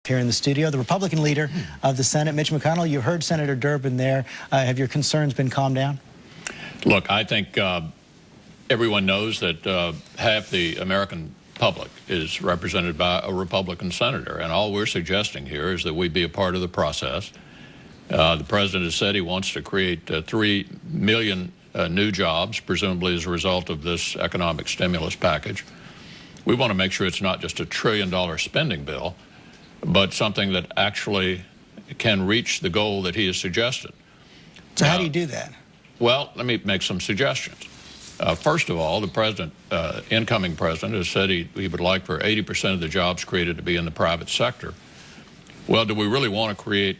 Here in the studio, the Republican leader of the Senate, Mitch McConnell. You heard Senator Durbin there. Have your concerns been calmed down? Look, I think everyone knows that half the American public is represented by a Republican senator, and all we're suggesting here is that we be a part of the process. The president has said he wants to create 3 million new jobs, presumably as a result of this economic stimulus package. We want to make sure it's not just a $1 trillion spending bill, but something that actually can reach the goal that he has suggested. So how do you do that? Well, let me make some suggestions. First of all, the president, incoming president, has said he would like for 80% of the jobs created to be in the private sector. Well, do we really want to create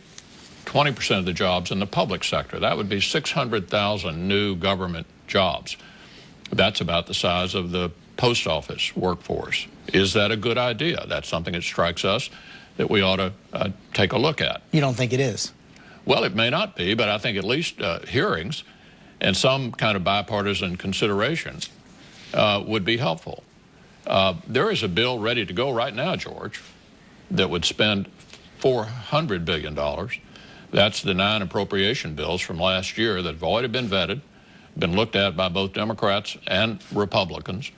20% of the jobs in the public sector? That would be 600,000 new government jobs. That's about the size of the post office workforce. Is that a good idea? That's something that strikes us that we ought to take a look at. You don't think it is? Well, it may not be, but I think at least hearings and some kind of bipartisan consideration would be helpful. There is a bill ready to go right now, George, that would spend $400 billion. That's the 9 appropriation bills from last year that have already been vetted, been looked at by both Democrats and Republicans,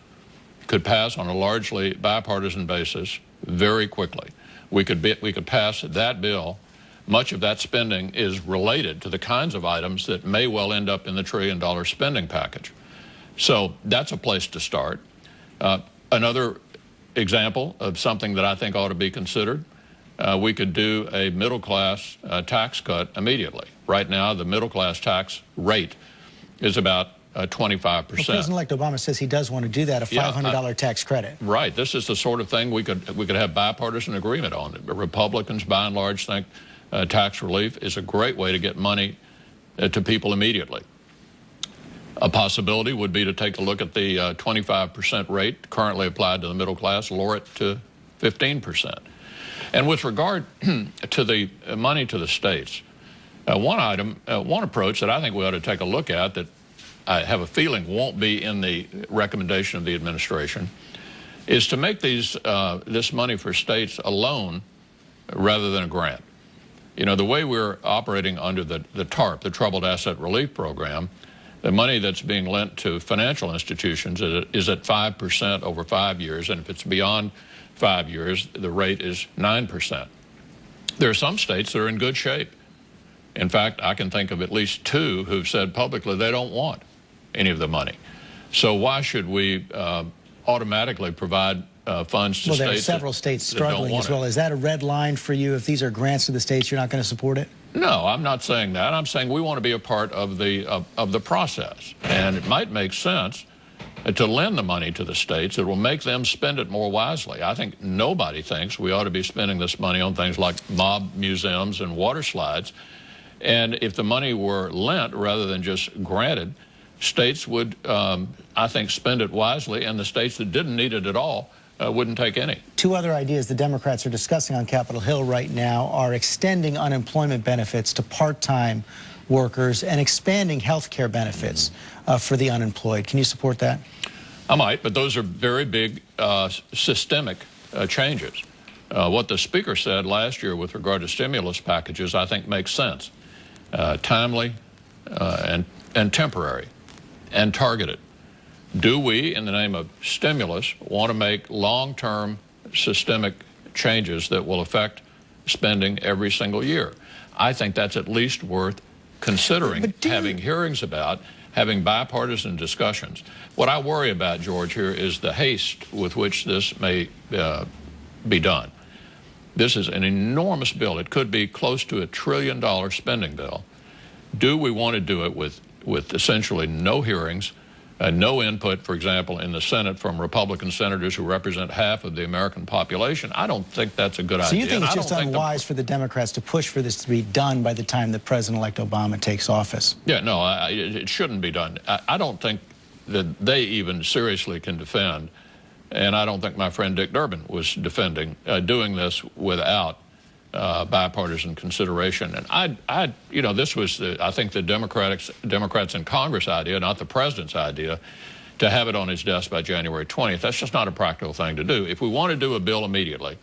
could pass on a largely bipartisan basis very quickly. We could pass that bill. Much of that spending is related to the kinds of items that may well end up in the $1 trillion spending package. So that's a place to start. Another example of something that I think ought to be considered, we could do a middle-class tax cut immediately. Right now, the middle-class tax rate is about 25%. Well, President-elect Obama says he does want to do that, a $500 tax credit. Right. This is the sort of thing we could have bipartisan agreement on. Republicans, by and large, think tax relief is a great way to get money to people immediately. A possibility would be to take a look at the 25% rate currently applied to the middle class, lower it to 15%. And with regard to the money to the states, one approach that I think we ought to take a look at that I have a feeling won't be in the recommendation of the administration, is to make this money for states a loan rather than a grant. You know, the way we're operating under the TARP, the Troubled Asset Relief Program, the money that's being lent to financial institutions is at 5% over 5 years, and if it's beyond 5 years, the rate is 9%. There are some states that are in good shape. In fact, I can think of at least 2 who've said publicly they don't want any of the money. So why should we automatically provide funds to states? Well, there are several states struggling as well. Is that a red line for you? If these are grants to the states, you're not going to support it? No, I'm not saying that. I'm saying we want to be a part of the process. And it might make sense to lend the money to the states. It will make them spend it more wisely. I think nobody thinks we ought to be spending this money on things like mob museums and water slides. And if the money were lent rather than just granted, states would, I think, spend it wisely, and the states that didn't need it at all wouldn't take any. 2 other ideas the Democrats are discussing on Capitol Hill right now are extending unemployment benefits to part-time workers and expanding health care benefits for the unemployed. Can you support that? I might, but those are very big systemic changes. What the Speaker said last year with regard to stimulus packages, I think, makes sense. Timely and temporary and targeted. Do we, in the name of stimulus, want to make long-term systemic changes that will affect spending every single year? I think that's at least worth considering, having hearings about, having bipartisan discussions. What I worry about, George, here is the haste with which this may be done. This is an enormous bill. It could be close to a $1 trillion spending bill. Do we want to do it with essentially no hearings, no input, for example, in the Senate from Republican senators who represent half of the American population? I don't think that's a good idea. So you think it's just unwise for the Democrats to push for this to be done by the time that President-elect Obama takes office? Yeah, no, it shouldn't be done. I don't think that they even seriously can defend, and I don't think my friend Dick Durbin was defending doing this without bipartisan consideration. And you know, this was, I think, the Democrats in Congress idea, not the president's idea, to have it on his desk by January 20th. That's just not a practical thing to do. If we want to do a bill immediately,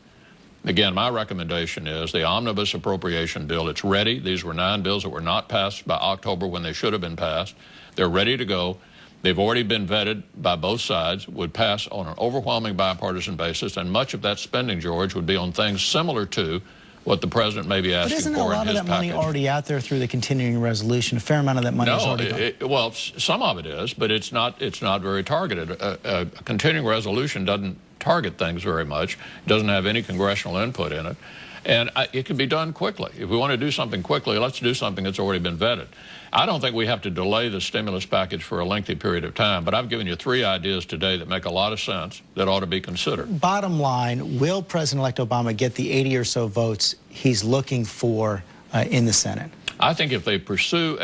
Again, my recommendation is the omnibus appropriation bill. It's ready. These were 9 bills that were not passed by October when they should have been passed. They're ready to go. They've already been vetted by both sides, would pass on an overwhelming bipartisan basis, and much of that spending, George, would be on things similar to what the president may be asking for in his package. But isn't a lot of that money already out there through the continuing resolution? A fair amount of that money is already gone. Well, some of it is, but it's not very targeted. A continuing resolution doesn't target things very much. It doesn't have any congressional input in it. And it can be done quickly. If we want to do something quickly, let's do something that's already been vetted. I don't think we have to delay the stimulus package for a lengthy period of time, but I've given you 3 ideas today that make a lot of sense that ought to be considered. Bottom line, will President-elect Obama get the 80 or so votes he's looking for in the Senate? I think if they pursue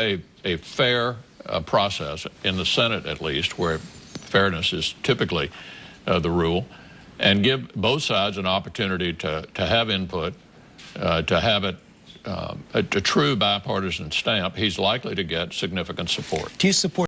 a fair process, in the Senate at least, where fairness is typically the rule, and give both sides an opportunity to have input, to have it a true bipartisan stamp, he's likely to get significant support. Do you support